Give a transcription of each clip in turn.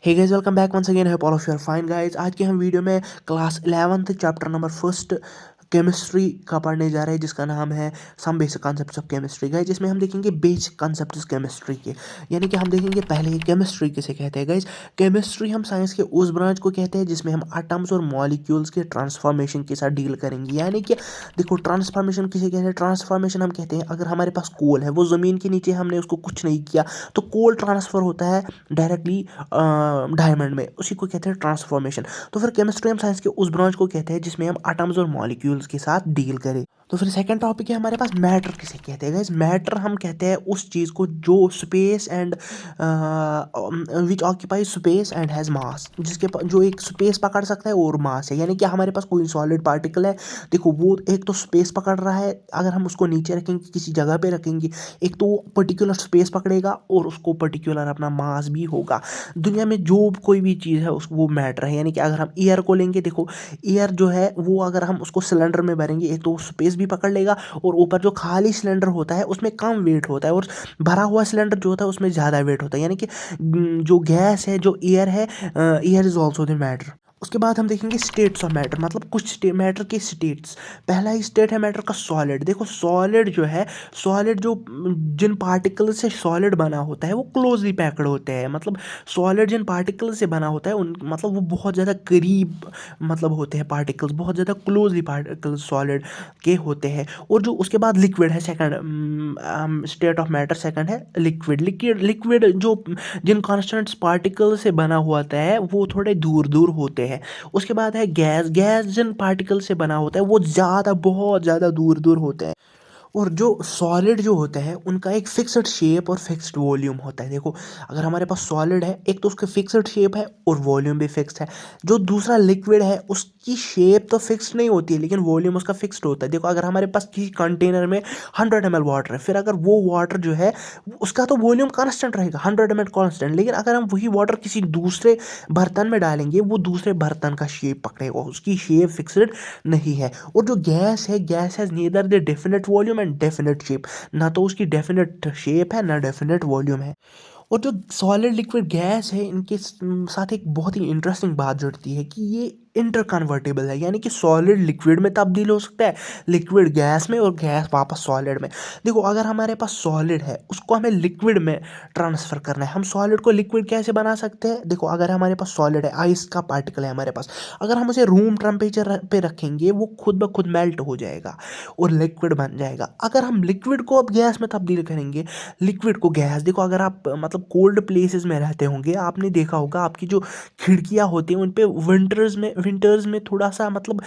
Hey guys, welcome back once again. Hope all of you are fine guys. आज के हम video में class 11th chapter number first chemistry का पढ़ने जा रहे हैं, जिसका नाम है some basic concepts of chemistry guys. जिसमें हम देखेंगे बेसिक कॉन्सेप्ट्स केमिस्ट्री के, यानी कि हम देखेंगे पहले केमिस्ट्री किसे कहते हैं गाइस। केमिस्ट्री हम साइंस के उस ब्रांच को कहते हैं जिसमें हम एटम्स और मॉलिक्यूल्स के ट्रांसफॉर्मेशन के साथ डील करेंगे। यानी कि देखो, ट्रांसफॉर्मेशन किसे कहते हैं? ट्रांसफॉर्मेशन हम कहते हैं अगर हमारे पास कोल है, वो ज़मीन के नीचे हमने उसको कुछ नहीं किया तो कोल ट्रांसफ़र होता है डायरेक्टली डायमंड में, उसी को कहते हैं ट्रांसफॉर्मेशन। तो फिर केमिस्ट्री हम साइंस के उस ब्रांच को कहते हैं जिसमें हम एटम्स और मॉलिक्यूल्स के साथ डील करें। तो फिर सेकंड टॉपिक है हमारे पास मैटर किसे कहते हैं गाइस। मैटर हम कहते हैं उस चीज़ को जो space and which occupy space and has मास, जो एक स्पेस पकड़ सकता है और मास है। यानी कि हमारे पास कोई सॉलिड पार्टिकल है, देखो वो एक तो स्पेस पकड़ रहा है, अगर हम उसको नीचे रखेंगे किसी जगह पे रखेंगे, एक तो वो पर्टिकुलर स्पेस पकड़ेगा और उसको पर्टिकुलर अपना मास भी होगा। दुनिया में जो कोई भी चीज़ है उस वो मैटर है। यानी कि अगर हम एयर को लेंगे, देखो एयर जो है वो अगर हम उसको सिलेंडर में भरेंगे, एक तो वो स्पेस भी पकड़ लेगा और ऊपर जो खाली सिलेंडर होता है उसमें कम वेट होता है और भरा हुआ सिलेंडर जो होता है उसमें ज़्यादा वेट होता है। यानी कि जो गैस है, जो एयर है, air is also the matter. उसके बाद हम देखेंगे स्टेट्स ऑफ मैटर, मतलब कुछ मैटर के स्टेट्स। पहला ही स्टेट है मैटर का सॉलिड। देखो सॉलिड जो है, सॉलिड जो जिन पार्टिकल से सॉलिड बना होता है वो क्लोजली पैक्ड होते हैं। मतलब सॉलिड जिन पार्टिकल से बना होता है उन मतलब वो बहुत ज़्यादा करीब मतलब होते हैं, पार्टिकल्स बहुत ज़्यादा क्लोजली पार्टिकल्स सॉलिड के होते हैं। और जो उसके बाद लिक्विड है, second state of matter second है लिक्विड। लिक्विड जो जिन कॉन्स्टेंट्स पार्टिकल से बना होता है वो थोड़े दूर दूर होते हैं। उसके बाद है गैस। गैस जिन पार्टिकल से बना होता है वो ज़्यादा बहुत ज़्यादा दूर दूर होते हैं। और जो सॉलिड जो होते हैं उनका एक फिक्स्ड शेप और फिक्स्ड वॉल्यूम होता है। देखो अगर हमारे पास सॉलिड है, एक तो उसका फिक्स्ड शेप है और वॉल्यूम भी फिक्स्ड है। जो दूसरा लिक्विड है उसकी शेप तो फिक्स्ड नहीं होती है लेकिन वॉल्यूम उसका फिक्स्ड होता है। देखो अगर हमारे पास किसी कंटेनर में 100 ml वाटर है, फिर अगर वो वाटर जो है उसका तो वॉल्यूम कांस्टेंट रहेगा, 100 ml कांस्टेंट, लेकिन अगर हम वही वाटर किसी दूसरे बर्तन में डालेंगे वो दूसरे बर्तन का शेप पकड़ेगा, उसकी शेप फिक्स्ड नहीं है। और जो गैस है, gas has neither the definite volume and definite shape, ना तो उसकी डेफिनेट शेप है ना डेफिनेट वॉल्यूम है। और जो सॉलिड लिक्विड गैस है इनके साथ एक बहुत ही इंटरेस्टिंग बात जुड़ती है कि ये इंटर कन्वर्टेबल है। यानी कि सॉलिड लिक्विड में तब्दील हो सकता है, लिक्विड गैस में और गैस वापस सॉलिड में। देखो अगर हमारे पास सॉलिड है उसको हमें लिक्विड में ट्रांसफ़र करना है, हम सॉलिड को लिक्विड कैसे बना सकते हैं? देखो अगर हमारे पास सॉलिड है, आइस का पार्टिकल है हमारे पास, अगर हम उसे रूम टेम्परेचर पे रखेंगे वो खुद ब खुद मेल्ट हो जाएगा और लिक्विड बन जाएगा। अगर हम लिक्विड को अब गैस में तब्दील करेंगे, लिक्विड को गैस, देखो अगर आप मतलब कोल्ड प्लेसेस में रहते होंगे, आपने देखा होगा आपकी जो खिड़कियाँ होती हैं उन पे विंटर्स में थोड़ा सा मतलब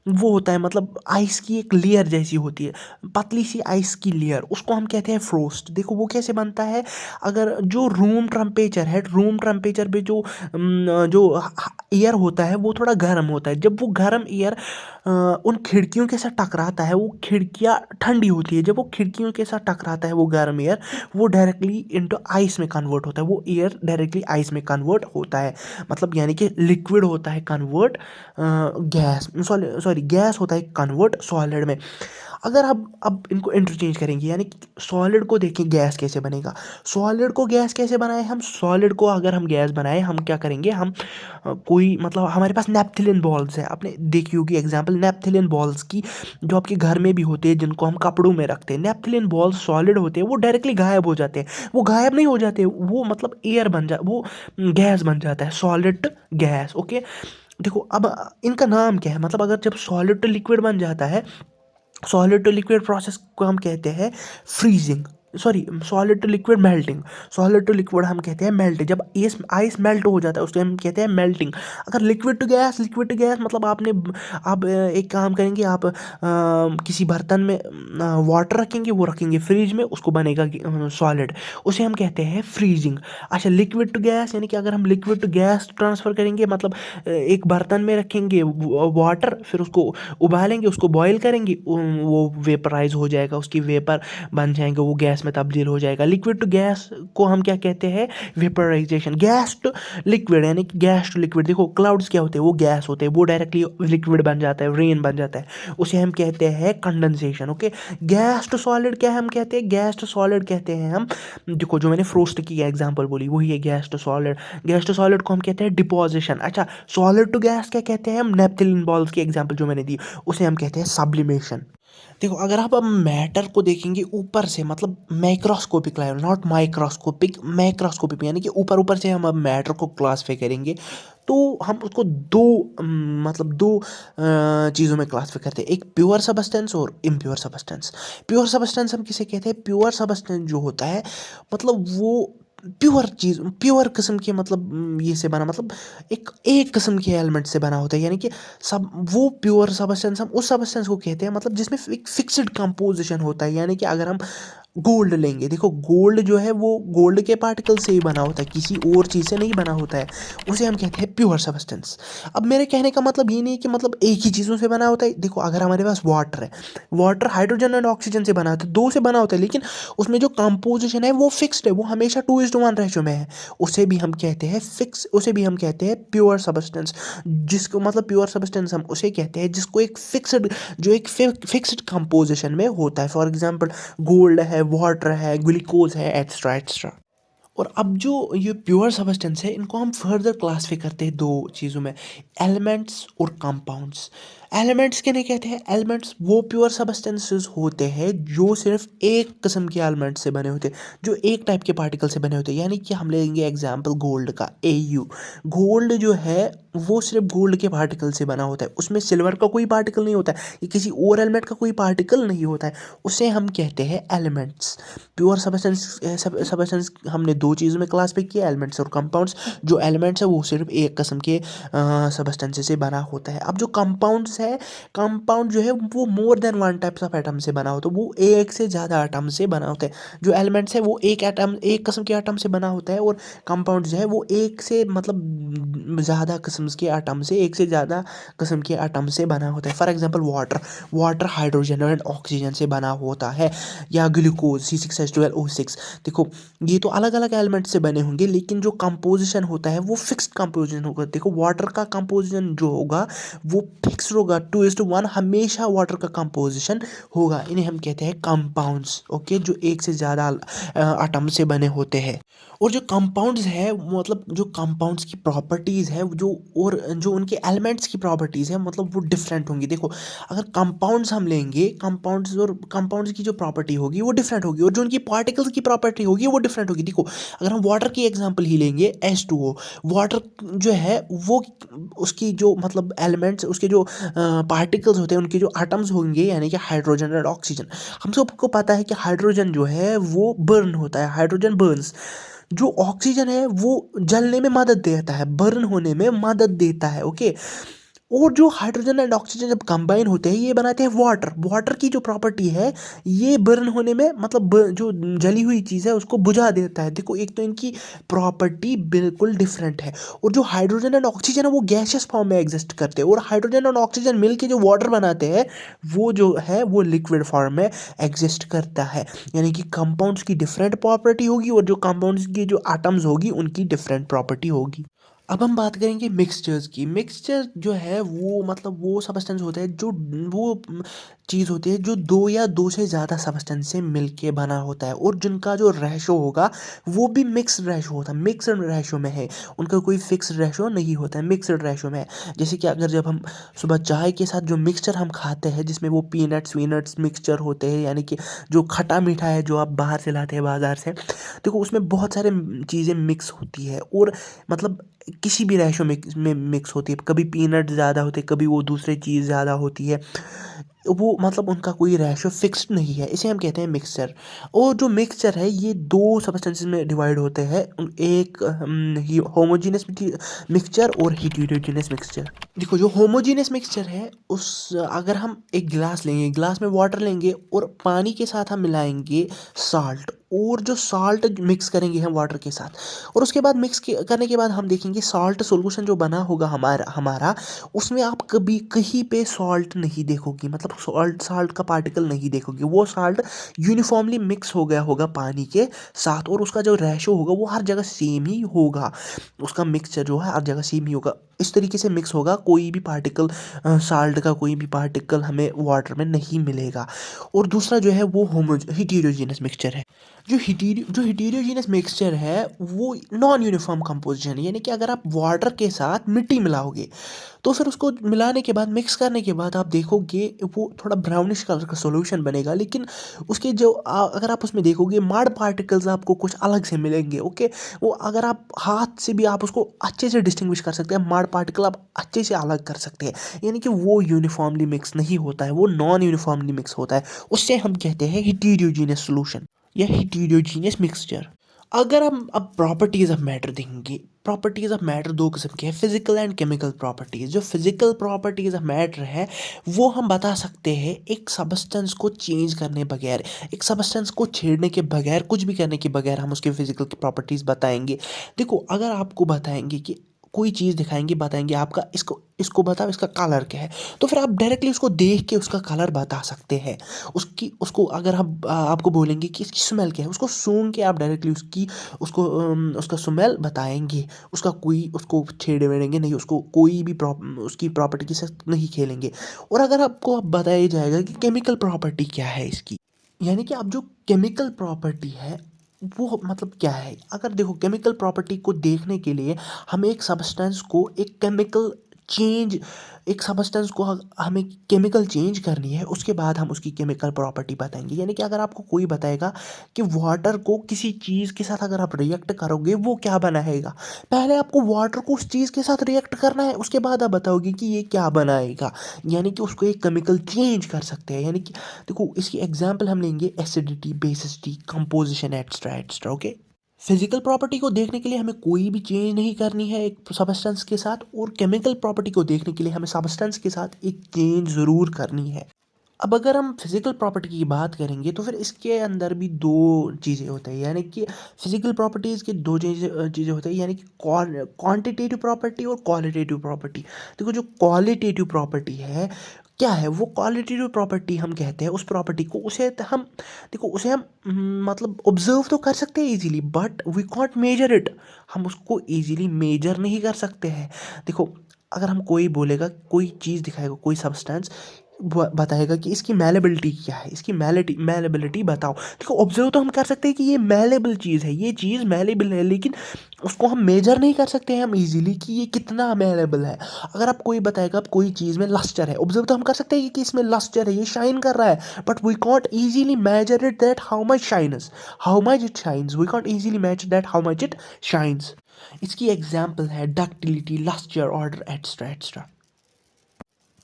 वो होता है, मतलब आइस की एक लेयर जैसी होती है, पतली सी आइस की लेयर, उसको हम कहते हैं फ्रोस्ट। देखो वो कैसे बनता है, अगर जो रूम टेम्परेचर है, रूम टेम्परेचर पे जो एयर होता है वो थोड़ा गर्म होता है। जब वो गर्म एयर उन खिड़कियों के साथ टकराता है, वो खिड़कियाँ ठंडी होती है, जब वो खिड़कियों के साथ टकराता है वो गर्म एयर, वो डायरेक्टली इनटू आइस में कन्वर्ट होता है, वो एयर डायरेक्टली आइस में कन्वर्ट होता है। मतलब यानी कि लिक्विड होता है कन्वर्ट गैस, सॉरी गैस होता है कन्वर्ट सॉलिड में। अगर अब इनको इंटरचेंज करेंगे, यानी कि सॉलिड को देखें गैस कैसे बनेगा, सॉलिड को गैस कैसे बनाए हम, सॉलिड को अगर हम गैस बनाए हम क्या करेंगे, हम कोई मतलब हमारे पास नेपथिलिन बॉल्स है, आपने देखी होगी एग्जांपल नेपथिलिन बॉल्स की, जो आपके घर में भी होते हैं जिनको हम कपड़ों में रखते हैं। नेपथिलिन बॉल्स सॉलिड होते हैं, वो डायरेक्टली गायब हो जाते हैं, वो गायब नहीं हो जाते, वो मतलब एयर बन जा वो गैस बन जाता है, सॉलिड गैस। ओके, देखो अब इनका नाम क्या है, मतलब अगर जब सॉलिड टू लिक्विड बन जाता है, सॉलिड टू लिक्विड प्रोसेस को हम कहते हैं freezing, sorry solid to liquid melting. Solid to liquid हम कहते हैं मेल्ट, जब आइस आइस मेल्ट हो जाता है उसको हम कहते हैं मेल्टिंग। अगर liquid to gas, liquid to gas मतलब आप एक काम करेंगे, आप किसी बर्तन में वाटर रखेंगे, वो रखेंगे फ्रिज में, उसको बनेगा सॉलिड, उसे हम कहते हैं फ्रीजिंग। अच्छा लिक्विड टू गैस, यानी कि अगर हम लिक्विड टू गैस ट्रांसफ़र करेंगे, मतलब एक बर्तन में रखेंगे वाटर, फिर उसको उबालेंगे, उसको बॉईल करेंगे, वो वेपराइज हो जाएगा, उसकी वेपर बन जाएंगे, वो गैस गैस में तब्दील हो जाएगा। लिक्विड टू गैस को हम क्या कहते हैं, वेपराइजेशन। गैस टू लिक्विड यानी कि गैस टू लिक्विड, देखो क्लाउड्स क्या होते हैं, वो गैस होते हैं, वो डायरेक्टली लिक्विड बन जाता है, रेन बन जाता है, उसे हम कहते हैं condensation. Okay, gas to solid क्या हम कहते हैं, गैस टू सॉलिड कहते हैं हम, देखो जो मैंने फ्रोस्ट की एग्जांपल बोली वही है gas to solid. Gas to solid को हम कहते हैं डिपोजिशन। अच्छा, सॉलिड टू गैस क्या कहते हैं हम, नेपथलीन बॉल्स की एग्जांपल जो मैंने दी उसे हम कहते हैं सब्लिमेशन। देखो अगर आप अब मैटर को देखेंगे ऊपर से, मतलब macroscopic level, not microscopic, macroscopic यानी कि ऊपर ऊपर से हम अब मैटर को क्लासीफाई करेंगे, तो हम उसको दो मतलब दो चीज़ों में क्लासीफाई करते हैं, एक प्योर सबस्टेंस और इम्प्योर सबस्टेंस। प्योर सबस्टेंस हम किसे कहते हैं, प्योर सबस्टेंस जो होता है मतलब वो प्योर चीज़, प्योर किस्म के मतलब ये से बना, मतलब एक किस्म के एलिमेंट से बना होता है, यानी कि सब वो प्योर सबस्टेंस हम उस सबस्टेंस को कहते हैं मतलब जिसमें एक फिक्स्ड कंपोजिशन होता है। यानी कि अगर हम गोल्ड लेंगे, देखो गोल्ड जो है वो गोल्ड के पार्टिकल से ही बना होता है, किसी और चीज़ से नहीं बना होता है, उसे हम कहते हैं प्योर सबस्टेंस। अब मेरे कहने का मतलब ये नहीं है कि मतलब एक ही चीज़ों से बना होता है। देखो अगर हमारे पास वाटर है, वाटर हाइड्रोजन एंड ऑक्सीजन से बना होता है, दो से बना होता है, लेकिन उसमें जो कंपोजिशन है वो फिक्स्ड है, वो हमेशा 2:1 रेशो में है, उसे भी हम कहते हैं फिक्स, उसे भी हम कहते हैं प्योर सबस्टेंस। जिसको मतलब प्योर सबस्टेंस हम उसे कहते हैं जिसको एक फिक्स्ड, जो एक फिक्स्ड कंपोजिशन में होता है। फॉर एग्जांपल गोल्ड है, वाटर है, ग्लूकोज है, एक्स्ट्रा एक्स्ट्रा। और अब जो ये प्योर सबस्टेंस है इनको हम फर्दर क्लासीफाई करते हैं दो चीज़ों में, एलिमेंट्स और कंपाउंड्स। एलिमेंट्स किन्हें कहते हैं, एलिमेंट्स वो प्योर सबस्टेंसेस होते हैं जो सिर्फ एक किस्म के एलिमेंट से बने होते हैं, जो एक टाइप के पार्टिकल से बने होते हैं। यानी कि हम लेंगे एग्जांपल गोल्ड का, AU। गोल्ड जो है वो सिर्फ गोल्ड के पार्टिकल से बना होता है, उसमें सिल्वर का कोई पार्टिकल नहीं होता है, या किसी और एलिमेंट का कोई पार्टिकल नहीं होता है, उसे हम कहते हैं एलिमेंट्स। प्योर सबस्टेंस हमने दो चीज़ों में क्लासिफाई किया, एलिमेंट्स और कंपाउंड्स। जो एलिमेंट्स है वो सिर्फ एक किस्म के सबस्टेंस से बना होता है। अब जो कंपाउंड्स है, कंपाउंड जो है वो more than one types of atom से बना होता है, वो एक से ज़्यादा एटम से बना होता है। जो एलिमेंट्स है वो एक एटम, एक किस्म के एटम से बना होता है, और कंपाउंड जो है वो एक से मतलब ज़्यादा किस्म के एटम से, एक से ज़्यादा किस्म के एटम से बना होता है। For example water, water hydrogen and oxygen से बना होता है, या ग्लूकोज C6H12O6। देखो ये तो अलग अलग एलिमेंट से बने होंगे, लेकिन जो कंपोजिशन होता है वो फिक्स्ड कंपोजिशन होगा। देखो वाटर का कंपोजिशन जो होगा वो फिक्स होगा, 2:1 हमेशा वाटर का कंपोजिशन होगा। इन्हें हम कहते हैं कंपाउंड्स। ओके, जो एक से ज़्यादा एटम से बने होते हैं। और जो कंपाउंड्स है मतलब जो कंपाउंड्स की प्रॉपर्टीज़ है जो, और जो उनके एलिमेंट्स की प्रॉपर्टीज़ है मतलब वो डिफरेंट होंगी। देखो अगर कंपाउंड्स हम लेंगे, कंपाउंड्स और कंपाउंड्स की जो प्रॉपर्टी होगी वो डिफरेंट होगी, और जो उनकी पार्टिकल्स की प्रॉपर्टी होगी वो डिफरेंट होगी। देखो अगर हम वाटर की एग्जांपल ही लेंगे, H2O, वाटर जो है वो उसकी जो मतलब एलिमेंट्स, उसके जो पार्टिकल्स होते हैं, उनके जो एटम्स होंगे यानी कि हाइड्रोजन और ऑक्सीजन। हम सबको पता है कि हाइड्रोजन जो है वो बर्न होता है, हाइड्रोजन बर्न्स। जो ऑक्सीजन है वो जलने में मदद देता है, बर्न होने में मदद देता है। ओके, और जो हाइड्रोजन एंड ऑक्सीजन जब कंबाइन होते हैं ये बनाते हैं वाटर। वाटर की जो प्रॉपर्टी है ये बर्न होने में मतलब जो जली हुई चीज़ है उसको बुझा देता है। देखो एक तो इनकी प्रॉपर्टी बिल्कुल डिफरेंट है। और जो हाइड्रोजन एंड ऑक्सीजन है वो गैसियस फॉर्म में एग्जिस्ट करते हैं, और हाइड्रोजन और ऑक्सीजन मिलके जो वाटर बनाते हैं वो जो है वो लिक्विड फॉर्म में एग्जिस्ट करता है। यानी कि कंपाउंड्स की डिफरेंट प्रॉपर्टी होगी, और जो कंपाउंड्स की जो एटम्स होगी उनकी डिफरेंट प्रॉपर्टी होगी। अब हम बात करेंगे मिक्सचर्स की। मिक्सचर जो है वो मतलब वो सबस्टेंस होता है जो वो चीज़ होती है जो दो या दो से ज़्यादा सबस्टेंस से मिलके बना होता है, और जिनका जो रेशो होगा वो भी मिक्स्ड रेशो होता है, मिक्सड रेशो में है, उनका कोई फिक्स्ड रेशो नहीं होता है, मिक्सड रेशो में है। जैसे कि अगर जब हम सुबह चाय के साथ जो मिक्सचर हम खाते हैं जिसमें वो पीनट्स वीनट्स मिक्सचर होते हैं, यानी कि जो खट्टा मीठा है जो आप बाहर से लाते हैं बाज़ार से, देखो उसमें बहुत सारे चीज़ें मिक्स होती है, और मतलब किसी भी रेशो में मिक्स होती है, कभी पीनट ज़्यादा होते हैं, कभी वो दूसरी चीज़ ज़्यादा होती है, वो मतलब उनका कोई रेशो फिक्स्ड नहीं है, इसे हम कहते हैं मिक्सचर। और जो मिक्सचर है ये दो सबस्टेंसेस में डिवाइड होते हैं, एक होमोजीनियस मिक्सचर और हेटेरोजेनियस मिक्सचर। देखो जो होमोजीनियस मिक्सचर है उस, अगर हम एक गिलास लेंगे, गिलास में वाटर लेंगे और पानी के साथ हम मिलाएंगे साल्ट, और जो साल्ट मिक्स करेंगे हम वाटर के साथ, और उसके बाद करने के बाद हम देखेंगे साल्ट सॉल्यूशन जो बना होगा हमारा हमारा उसमें आप कभी कहीं पे सॉल्ट नहीं देखोगे, मतलब सॉल्ट साल्ट का पार्टिकल नहीं देखोगे। वो साल्ट यूनिफॉर्मली मिक्स हो गया होगा पानी के साथ, और उसका जो रेशो होगा वो हर जगह सेम ही होगा। उसका मिक्सचर जो है हर जगह सेम ही होगा, इस तरीके से मिक्स होगा, कोई भी पार्टिकल साल्ट का कोई भी पार्टिकल हमें वाटर में नहीं मिलेगा। और दूसरा जो है वो हिटेरोजीनस मिक्सचर है। जो हिटेरोजीनस मिक्सचर है वो नॉन यूनिफॉर्म कंपोजिशन है, यानी कि अगर आप वाटर के साथ मिट्टी मिलाओगे तो फिर उसको मिलाने के बाद मिक्स करने के बाद आप देखोगे वो थोड़ा ब्राउनिश कलर का सॉल्यूशन बनेगा, लेकिन उसके जो अगर आप उसमें देखोगे मड पार्टिकल्स आपको कुछ अलग से मिलेंगे। ओके, वो अगर आप हाथ से भी आप उसको अच्छे से डिस्टिंग्विश कर सकते हैं, मड पार्टिकल आप अच्छे से अलग कर सकते हैं, यानी कि वो यूनिफॉर्मली मिक्स नहीं होता है, वो नॉन यूनिफॉर्मली मिक्स होता है। उससे हम कहते हैं हिटेरोजीनियस सॉल्यूशन या हिटेरोजीनियस मिक्सचर। अगर हम अब प्रॉपर्टीज ऑफ मैटर देखेंगे, प्रॉपर्टीज ऑफ मैटर दो किस्म के हैं, फिजिकल एंड केमिकल प्रॉपर्टीज। जो फिजिकल प्रॉपर्टीज ऑफ मैटर है वो हम बता सकते हैं एक सबस्टेंस को चेंज करने बगैर, एक सबस्टेंस को छेड़ने के बगैर, कुछ भी करने के बगैर हम उसके फिजिकल की प्रॉपर्टीज बताएंगे। देखो, अगर आपको बताएंगे कि कोई चीज़ दिखाएंगे, बताएंगे आपका इसको इसको बताओ इसका कलर क्या है, तो फिर आप डायरेक्टली उसको देख के उसका कलर बता सकते हैं। उसको अगर हम आपको बोलेंगे कि इसकी स्मेल क्या है, उसको सूंघ के आप डायरेक्टली उसका स्मेल बताएंगे। उसको छेड़े वेड़ेंगे नहीं, उसको कोई भी उसकी प्रॉपर्टी के साथ नहीं खेलेंगे। और अगर आपको अब बताया जाएगा कि केमिकल प्रॉपर्टी क्या है इसकी, यानी कि अब जो केमिकल प्रॉपर्टी है वो मतलब क्या है। अगर देखो, केमिकल प्रॉपर्टी को देखने के लिए हमें एक सब्सटेंस को एक केमिकल चेंज एक सब्सटेंस को हमें केमिकल चेंज करनी है, उसके बाद हम उसकी केमिकल प्रॉपर्टी बताएंगे। यानी कि अगर आपको कोई बताएगा कि वाटर को किसी चीज़ के साथ अगर आप रिएक्ट करोगे वो क्या बनाएगा, पहले आपको वाटर को उस चीज़ के साथ रिएक्ट करना है, उसके बाद आप बताओगे कि ये क्या बनाएगा। यानी कि उसको एक केमिकल चेंज कर सकते हैं। यानी कि देखो, इसकी एग्जांपल हम लेंगे acidity, basicity, composition, extra extra. Okay, physical property को देखने के लिए हमें कोई भी चेंज नहीं करनी है एक सब्सटेंस के साथ, और केमिकल प्रॉपर्टी को देखने के लिए हमें सब्सटेंस के साथ एक चेंज ज़रूर करनी है। अब अगर हम फिजिकल प्रॉपर्टी की बात करेंगे तो फिर इसके अंदर भी दो चीज़ें होती हैं, यानी कि फिजिकल प्रॉपर्टीज़ की दो चीज़ें होती हैं, यानी कि क्वांटिटेटिव प्रॉपर्टी और क्वालिटेटिव प्रॉपर्टी। देखो, जो क्वालिटेटिव प्रॉपर्टी है क्या है, वो क्वालिटेटिव प्रॉपर्टी हम कहते हैं उस प्रॉपर्टी को, उसे हम देखो उसे हम मतलब ऑब्जर्व तो कर सकते हैं easily, but we can't measure it. हम उसको इजीली मेजर नहीं कर सकते हैं। देखो, अगर हम कोई बोलेगा, कोई चीज़ दिखाएगा, कोई सब्सटेंस बताएगा कि इसकी मैलेबिलिटी क्या है, इसकी मैलेबिलिटी बताओ। देखो, ऑब्जर्व तो हम कर सकते हैं कि ये मैलेबल चीज़ है, ये चीज़ मैलेबल है, लेकिन उसको हम मेजर नहीं कर सकते हैं हम इजीली कि ये कितना मैलेबल है। अगर आप कोई बताएगा, आप कोई चीज़ में लस्टर है, ऑब्जर्व तो हम कर सकते हैं कि इसमें लस्टर है, ये शाइन कर रहा है, but we can't easily measure it that how much it shines, we can't easily measure that how much it shines. इसकी एग्जाम्पल है ductility, lustre, order, extra extra.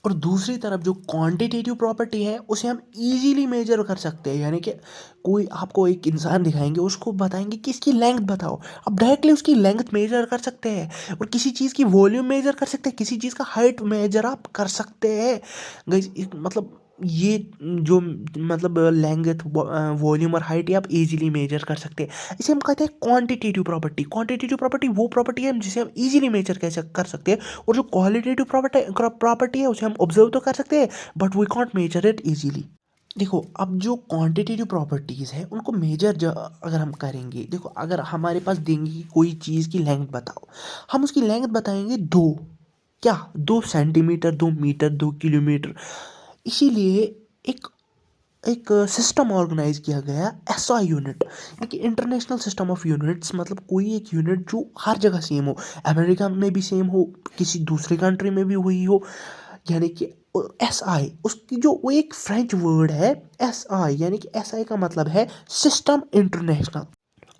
और दूसरी तरफ जो क्वांटिटेटिव प्रॉपर्टी है उसे हम इजीली मेजर कर सकते हैं, यानी कि कोई आपको एक इंसान दिखाएंगे, उसको बताएंगे कि इसकी लेंथ बताओ, आप डायरेक्टली उसकी लेंथ मेजर कर सकते हैं। और किसी चीज़ की वॉल्यूम मेजर कर सकते हैं, किसी चीज़ का हाइट मेजर आप कर सकते हैं। गाइस, मतलब ये जो मतलब लेंथ, वॉल्यूम और हाइट ये आप इजीली मेजर कर सकते हैं। इसे हम कहते हैं क्वांटिटेटिव प्रॉपर्टी। क्वांटिटेटिव प्रॉपर्टी वो प्रॉपर्टी है जिसे हम इजीली मेजर कर सकते हैं, और जो क्वालिटेटिव प्रॉपर्टी है उसे हम ऑब्जर्व तो कर सकते हैं, but we can't measure it easily. देखो, अब जो क्वांटिटेटिव प्रॉपर्टीज़ है उनको मेजर अगर हम करेंगे, देखो अगर हमारे पास देंगे कि कोई चीज़ की लेंथ बताओ, हम उसकी लेंथ बताएंगे 2, क्या 2 सेंटीमीटर, 2 मीटर, 2 किलोमीटर। इसीलिए एक एक सिस्टम ऑर्गेनाइज किया गया, एसआई यूनिट, एक इंटरनेशनल सिस्टम ऑफ यूनिट्स, मतलब कोई एक यूनिट जो हर जगह सेम हो, अमेरिका में भी सेम हो, किसी दूसरी कंट्री में भी हुई हो। यानी कि एस आई, उसकी जो वो एक फ्रेंच वर्ड है एस आई, यानी कि एस आई का मतलब है सिस्टम इंटरनेशनल।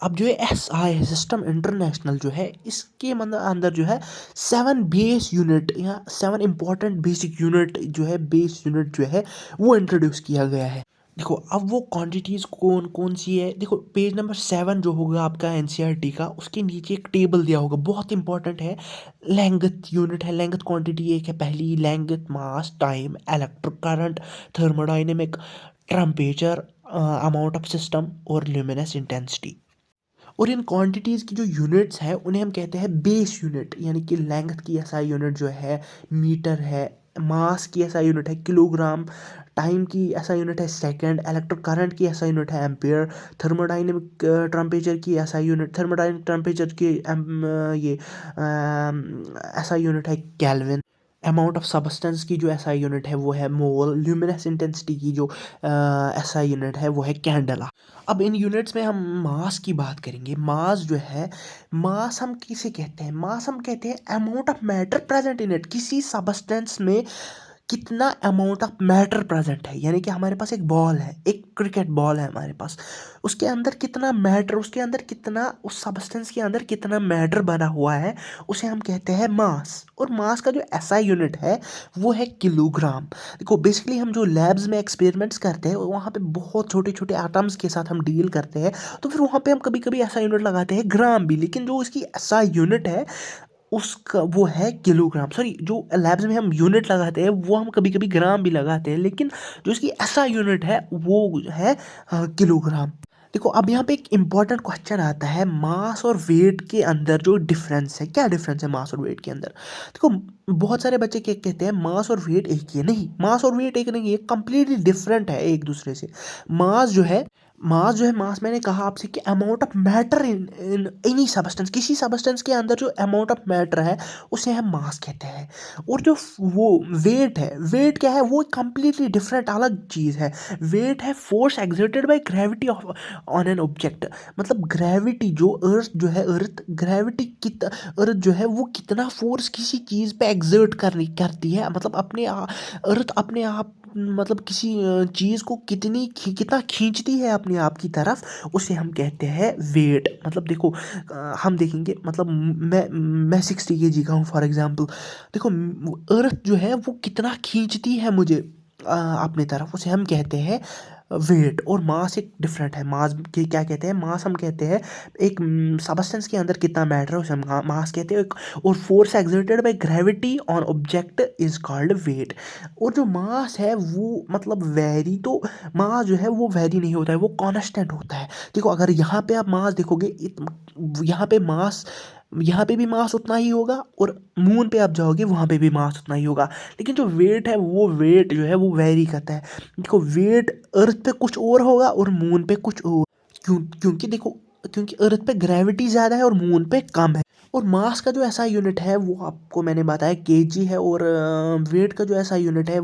अब जो है एस आई है, सिस्टम इंटरनेशनल जो है, इसके मतलब अंदर जो है 7 बेस यूनिट या 7 इंपॉर्टेंट बेसिक यूनिट जो है, बेस यूनिट जो है वो इंट्रोड्यूस किया गया है। देखो, अब वो क्वांटिटीज़ कौन कौन सी है, देखो पेज नंबर 7 जो होगा आपका एनसीईआरटी का, उसके नीचे एक टेबल दिया होगा, बहुत इंपॉर्टेंट है। लेंथ यूनिट है, लेंथ क्वांटिटी एक है पहली, length, mass, time, electric current, thermodynamic, temperature, amount of system और ल्यूमिनस इंटेंसिटी। और इन क्वांटिटीज़ की जो यूनिट्स हैं उन्हें हम कहते हैं बेस यूनिट, यानी कि लेंथ की एसआई यूनिट जो है मीटर है, मास की एसआई यूनिट है किलोग्राम, टाइम की एसआई यूनिट है सेकंड, इलेक्ट्रिक करंट की एसआई यूनिट है एम्पियर, थर्मोडाइनमिक टेम्परेचर की एसआई यूनिट, थर्मोडाइनमिक टेम्परेचर की ये एसआई यूनिट है केल्विन, अमाउंट ऑफ सब्सटेंस की जो एसआई यूनिट है वो है मोल, ल्यूमिनस इंटेंसिटी की जो एसआई यूनिट है वो है कैंडेला। अब इन यूनिट्स में हम मास की बात करेंगे। मास जो है, मास हम किसे कहते हैं? मास हम कहते हैं amount of matter present in it, किसी सब्सटेंस में कितना अमाउंट ऑफ मैटर प्रेजेंट है। यानी कि हमारे पास एक बॉल है, एक क्रिकेट बॉल है हमारे पास, उसके अंदर कितना मैटर, उसके अंदर कितना, उस सब्सटेंस के अंदर कितना मैटर बना हुआ है, उसे हम कहते हैं मास। और मास का जो एसआई यूनिट है वो है किलोग्राम। देखो बेसिकली हम जो लैब्स में एक्सपेरिमेंट्स करते हैं वहाँ पे बहुत छोटे छोटे एटम्स के साथ हम डील करते हैं, तो फिर वहाँ पे हम कभी कभी एसआई यूनिट लगाते हैं ग्राम भी, लेकिन जो इसकी एसआई यूनिट है उसका वो है किलोग्राम। सॉरी, जो लैब्स में हम यूनिट लगाते हैं वो हम कभी कभी ग्राम भी लगाते हैं, लेकिन जो इसकी ऐसा यूनिट है वो है किलोग्राम। देखो अब यहाँ पे एक इम्पॉर्टेंट क्वेश्चन आता है, मास और वेट के अंदर जो डिफरेंस है, क्या डिफरेंस है मास और वेट के अंदर? देखो बहुत सारे बच्चे क्या कहते हैं, मास और वेट एक ही है। नहीं, मास और वेट एक नहीं है, कंप्लीटली डिफरेंट है एक दूसरे से। मास जो है, मास मैंने कहा आपसे कि amount of matter in in any substance, किसी सब्सटेंस के अंदर जो अमाउंट ऑफ मैटर है उसे हम मास कहते हैं। और जो वो वेट है, वेट क्या है? वो कंप्लीटली डिफरेंट अलग चीज़ है। वेट है force exerted by gravity of on an object. मतलब ग्रेविटी जो अर्थ जो है, अर्थ ग्रेविटी कित अर्थ जो है वो कितना फोर्स किसी चीज़ पे एक्सर्ट करती है, मतलब अर्थ अपने आप, मतलब किसी चीज़ को कितना खींचती है अपने आप की तरफ, उसे हम कहते हैं वेट। मतलब देखो हम देखेंगे, मतलब मैं 60 kg का हूँ फॉर एग्जांपल। देखो अर्थ जो है वो कितना खींचती है मुझे अपनी तरफ, उसे हम कहते हैं वेट। और मास एक डिफरेंट है। मास के क्या कहते हैं? मास हम कहते हैं एक सबस्टेंस के अंदर कितना मैटर है उसे हम मास कहते हैं। और force exerted by gravity on object is called weight. और जो मास है वो मतलब वेरी, तो मास जो है वो वेरी नहीं होता है, वो कांस्टेंट होता है। देखो अगर यहाँ पे आप मास देखोगे, यहाँ पे मास, यहाँ पे भी मास उतना ही होगा, और मून पे आप जाओगे वहाँ पे भी मास उतना ही होगा। लेकिन जो वेट है, वो वेट जो है वो वेरी करता है। देखो वेट अर्थ पे कुछ और होगा और मून पे कुछ और। क्योंकि देखो, क्योंकि अर्थ पे ग्रेविटी ज़्यादा है और मून पे कम है। और मास का जो ऐसा यूनिट है वो आपको मैंने बताया केजी है, और वेट का जो ऐसा यूनिट है